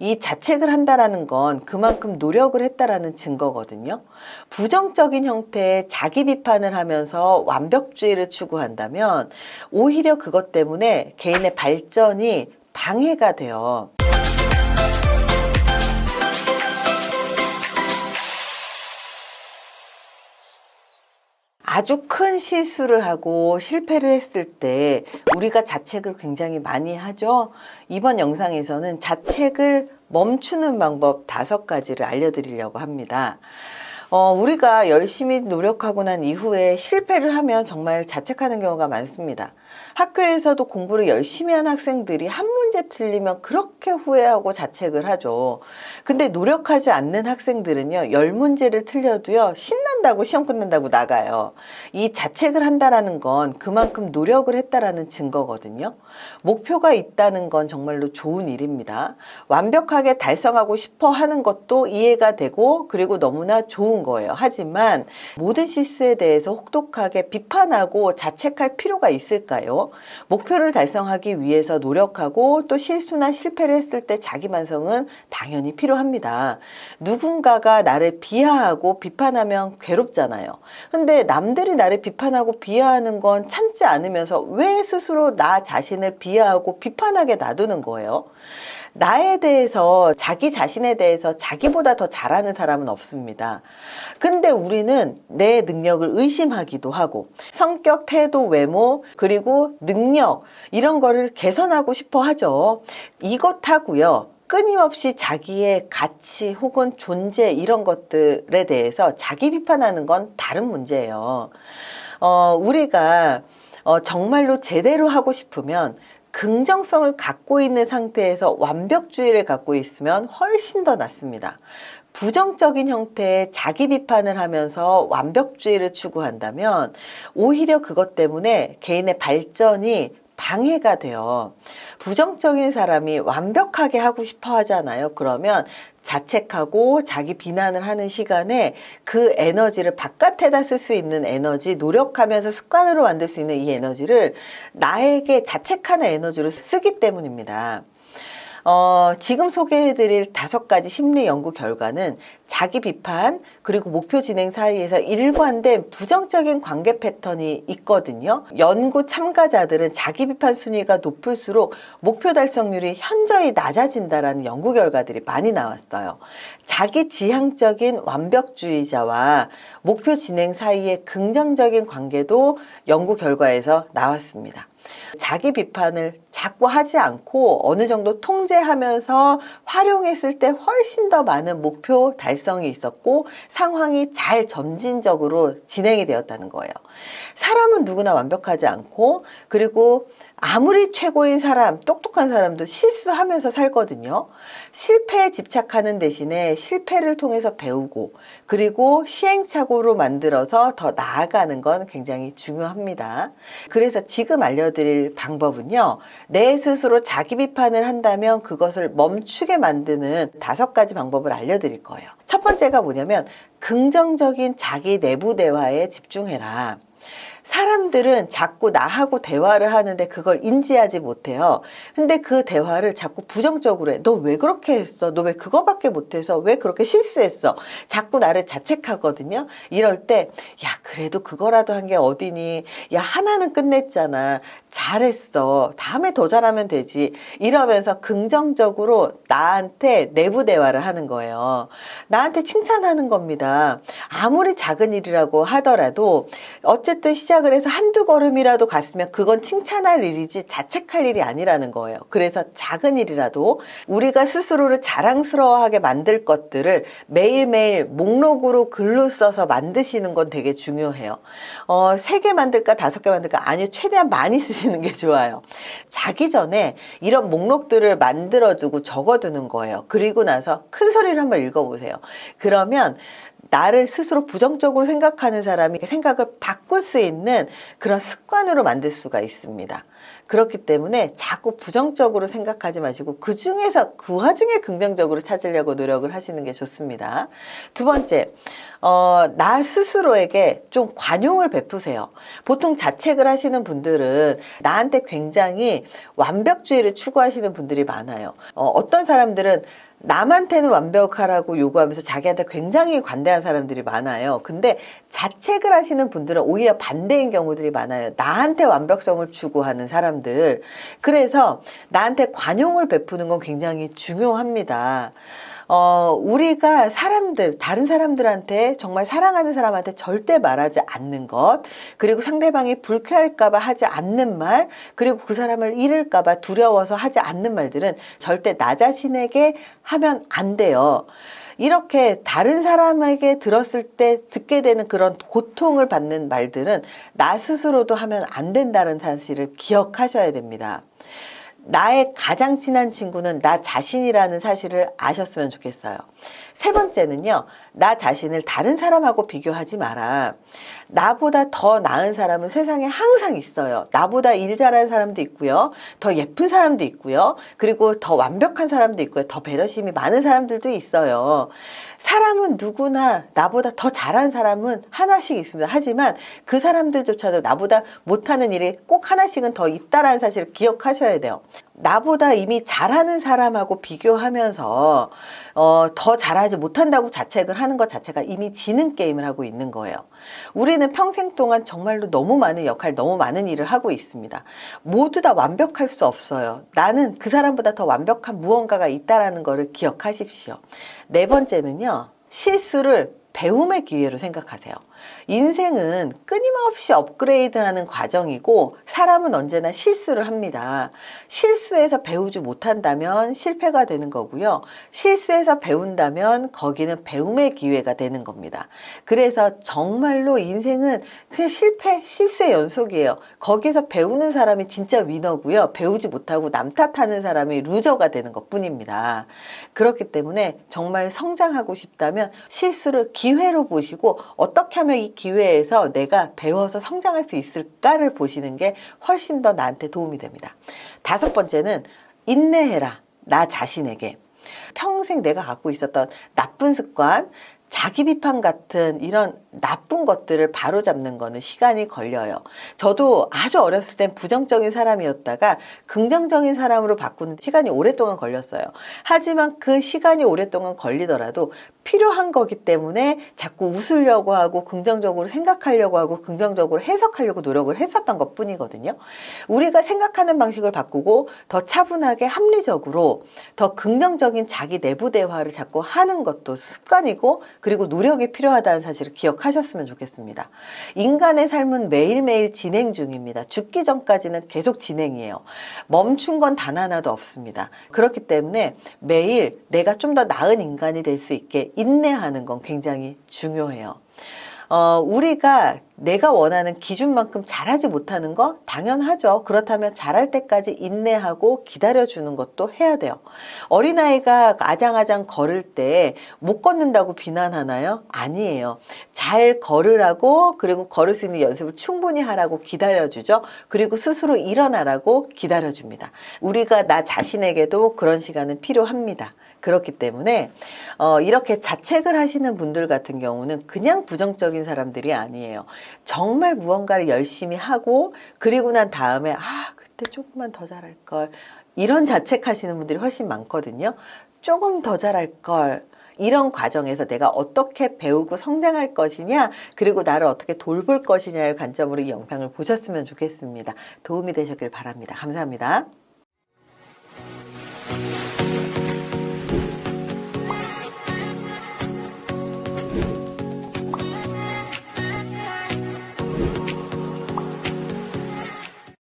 이 자책을 한다라는 건 그만큼 노력을 했다라는 증거거든요. 부정적인 형태의 자기 비판을 하면서 완벽주의를 추구한다면 오히려 그것 때문에 개인의 발전이 방해가 돼요. 아주 큰 실수를 하고 실패를 했을 때 우리가 자책을 굉장히 많이 하죠. 이번 영상에서는 자책을 멈추는 방법 5가지를 알려드리려고 합니다. 우리가 열심히 노력하고 난 이후에 실패를 하면 정말 자책하는 경우가 많습니다. 학교에서도 공부를 열심히 한 학생들이 한 문제 틀리면 그렇게 후회하고 자책을 하죠. 근데 노력하지 않는 학생들은요, 10문제를 틀려도요, 신난다고 시험 끝난다고 나가요. 이 자책을 한다라는 건 그만큼 노력을 했다라는 증거거든요. 목표가 있다는 건 정말로 좋은 일입니다. 완벽하게 달성하고 싶어 하는 것도 이해가 되고, 그리고 너무나 좋은 거예요. 하지만 모든 실수에 대해서 혹독하게 비판하고 자책할 필요가 있을까요? 목표를 달성하기 위해서 노력하고 또 실수나 실패를 했을 때 자기 반성은 당연히 필요합니다. 누군가가 나를 비하하고 비판하면 괴롭잖아요. 근데 남들이 나를 비판하고 비하하는 건 참지 않으면서 왜 스스로 나 자신을 비하하고 비판하게 놔두는 거예요? 나에 대해서, 자기 자신에 대해서 자기보다 더 잘하는 사람은 없습니다. 근데 우리는 내 능력을 의심하기도 하고 성격, 태도, 외모, 그리고 능력 이런 거를 개선하고 싶어 하죠. 이것하고요, 끊임없이 자기의 가치 혹은 존재 이런 것들에 대해서 자기 비판하는 건 다른 문제예요. 우리가 정말로 제대로 하고 싶으면 긍정성을 갖고 있는 상태에서 완벽주의를 갖고 있으면 훨씬 더 낫습니다. 부정적인 형태의 자기 비판을 하면서 완벽주의를 추구한다면 오히려 그것 때문에 개인의 발전이 방해가 돼요. 부정적인 사람이 완벽하게 하고 싶어 하잖아요. 그러면 자책하고 자기 비난을 하는 시간에 그 에너지를 바깥에다 쓸 수 있는 에너지, 노력하면서 습관으로 만들 수 있는 이 에너지를 나에게 자책하는 에너지로 쓰기 때문입니다. 지금 소개해드릴 5가지 심리 연구 결과는 자기 비판 그리고 목표 진행 사이에서 일관된 부정적인 관계 패턴이 있거든요. 연구 참가자들은 자기 비판 순위가 높을수록 목표 달성률이 현저히 낮아진다라는 연구 결과들이 많이 나왔어요. 자기 지향적인 완벽주의자와 목표 진행 사이의 긍정적인 관계도 연구 결과에서 나왔습니다. 자기 비판을 자꾸 하지 않고 어느 정도 통제하면서 활용했을 때 훨씬 더 많은 목표 달성이 있었고 상황이 잘 점진적으로 진행이 되었다는 거예요. 사람은 누구나 완벽하지 않고, 그리고 아무리 최고인 사람, 똑똑한 사람도 실수하면서 살거든요. 실패에 집착하는 대신에 실패를 통해서 배우고, 그리고 시행착오로 만들어서 더 나아가는 건 굉장히 중요합니다. 그래서 지금 알려드릴 방법은요, 내 스스로 자기 비판을 한다면 그것을 멈추게 만드는 5가지 방법을 알려드릴 거예요. 첫 번째가 뭐냐면 긍정적인 자기 내부 대화에 집중해라. 사람들은 자꾸 나하고 대화를 하는데 그걸 인지하지 못해요. 근데 그 대화를 자꾸 부정적으로 해. 너 왜 그렇게 했어? 너 왜 그거밖에 못해서 왜 그렇게 실수했어? 자꾸 나를 자책하거든요. 이럴 때, 야, 그래도 그거라도 한 게 어디니? 야, 하나는 끝냈잖아. 잘했어. 다음에 더 잘하면 되지. 이러면서 긍정적으로 나한테 내부 대화를 하는 거예요. 나한테 칭찬하는 겁니다. 아무리 작은 일이라고 하더라도 어쨌든 시작을 해서 한두 걸음이라도 갔으면 그건 칭찬할 일이지 자책할 일이 아니라는 거예요. 그래서 작은 일이라도 우리가 스스로를 자랑스러워하게 만들 것들을 매일매일 목록으로 글로 써서 만드시는 건 되게 중요해요. 3개 만들까 5개 만들까? 아니요, 최대한 많이 쓰시는 게 좋아요. 자기 전에 이런 목록들을 만들어두고 적어두는 거예요. 그리고 나서 큰 소리를 한번 읽어보세요. 그러면 나를 스스로 부정적으로 생각하는 사람이 생각을 바꿀 수 있는 그런 습관으로 만들 수가 있습니다. 그렇기 때문에 자꾸 부정적으로 생각하지 마시고 그 와중에 긍정적으로 찾으려고 노력을 하시는 게 좋습니다. 2번째, 나 스스로에게 좀 관용을 베푸세요. 보통 자책을 하시는 분들은 나한테 굉장히 완벽주의를 추구하시는 분들이 많아요. 어떤 사람들은 남한테는 완벽하라고 요구하면서 자기한테 굉장히 관대한 사람들이 많아요. 근데 자책을 하시는 분들은 오히려 반대인 경우들이 많아요. 나한테 완벽성을 추구하는 사람들. 그래서 나한테 관용을 베푸는 건 굉장히 중요합니다. 우리가 다른 사람들한테, 정말 사랑하는 사람한테 절대 말하지 않는 것, 그리고 상대방이 불쾌할까봐 하지 않는 말, 그리고 그 사람을 잃을까봐 두려워서 하지 않는 말들은 절대 나 자신에게 하면 안 돼요. 이렇게 다른 사람에게 들었을 때 듣게 되는 그런 고통을 받는 말들은 나 스스로도 하면 안 된다는 사실을 기억하셔야 됩니다. 나의 가장 친한 친구는 나 자신이라는 사실을 아셨으면 좋겠어요. 세 번째는요, 나 자신을 다른 사람하고 비교하지 마라. 나보다 더 나은 사람은 세상에 항상 있어요. 나보다 일 잘하는 사람도 있고요, 더 예쁜 사람도 있고요, 그리고 더 완벽한 사람도 있고요, 더 배려심이 많은 사람들도 있어요. 사람은 누구나 나보다 더 잘하는 사람은 하나씩 있습니다. 하지만 그 사람들조차도 나보다 못하는 일이 꼭 하나씩은 더 있다라는 사실을 기억하셔야 돼요. 나보다 이미 잘하는 사람하고 비교하면서 더 잘하지 못한다고 자책을 하는 것 자체가 이미 지는 게임을 하고 있는 거예요. 우리는 평생 동안 정말로 너무 많은 역할, 너무 많은 일을 하고 있습니다. 모두 다 완벽할 수 없어요. 나는 그 사람보다 더 완벽한 무언가가 있다는 것을 기억하십시오. 네 번째는요, 실수를 배움의 기회로 생각하세요. 인생은 끊임없이 업그레이드하는 과정이고 사람은 언제나 실수를 합니다. 실수해서 배우지 못한다면 실패가 되는 거고요. 실수해서 배운다면 거기는 배움의 기회가 되는 겁니다. 그래서 정말로 인생은 그냥 실수의 연속이에요. 거기서 배우는 사람이 진짜 위너고요. 배우지 못하고 남 탓하는 사람이 루저가 되는 것뿐입니다. 그렇기 때문에 정말 성장하고 싶다면 실수를 기회로 보시고 어떻게 하면 이 기회에서 내가 배워서 성장할 수 있을까를 보시는 게 훨씬 더 나한테 도움이 됩니다. 다섯 번째는 인내해라. 나 자신에게. 평생 내가 갖고 있었던 나쁜 습관, 자기 비판 같은 이런 나쁜 것들을 바로잡는 거는 시간이 걸려요. 저도 아주 어렸을 땐 부정적인 사람이었다가 긍정적인 사람으로 바꾸는 시간이 오랫동안 걸렸어요. 하지만 그 시간이 오랫동안 걸리더라도 필요한 거기 때문에 자꾸 웃으려고 하고 긍정적으로 생각하려고 하고 긍정적으로 해석하려고 노력을 했었던 것 뿐이거든요. 우리가 생각하는 방식을 바꾸고 더 차분하게 합리적으로 더 긍정적인 자기 내부 대화를 자꾸 하는 것도 습관이고, 그리고 노력이 필요하다는 사실을 기억하셨으면 좋겠습니다. 인간의 삶은 매일매일 진행 중입니다. 죽기 전까지는 계속 진행이에요. 멈춘 건 단 하나도 없습니다. 그렇기 때문에 매일 내가 좀 더 나은 인간이 될 수 있게 인내하는 건 굉장히 중요해요. 우리가 내가 원하는 기준만큼 잘하지 못하는 거 당연하죠. 그렇다면 잘할 때까지 인내하고 기다려주는 것도 해야 돼요. 어린아이가 아장아장 걸을 때 못 걷는다고 비난하나요? 아니에요. 잘 걸으라고, 그리고 걸을 수 있는 연습을 충분히 하라고 기다려주죠. 그리고 스스로 일어나라고 기다려줍니다. 우리가 나 자신에게도 그런 시간은 필요합니다. 그렇기 때문에 이렇게 자책을 하시는 분들 같은 경우는 그냥 부정적인 사람들이 아니에요. 정말 무언가를 열심히 하고 그리고 난 다음에 그때 조금만 더 잘할 걸, 이런 자책하시는 분들이 훨씬 많거든요. 조금 더 잘할 걸. 이런 과정에서 내가 어떻게 배우고 성장할 것이냐, 그리고 나를 어떻게 돌볼 것이냐의 관점으로 이 영상을 보셨으면 좋겠습니다. 도움이 되셨길 바랍니다. 감사합니다.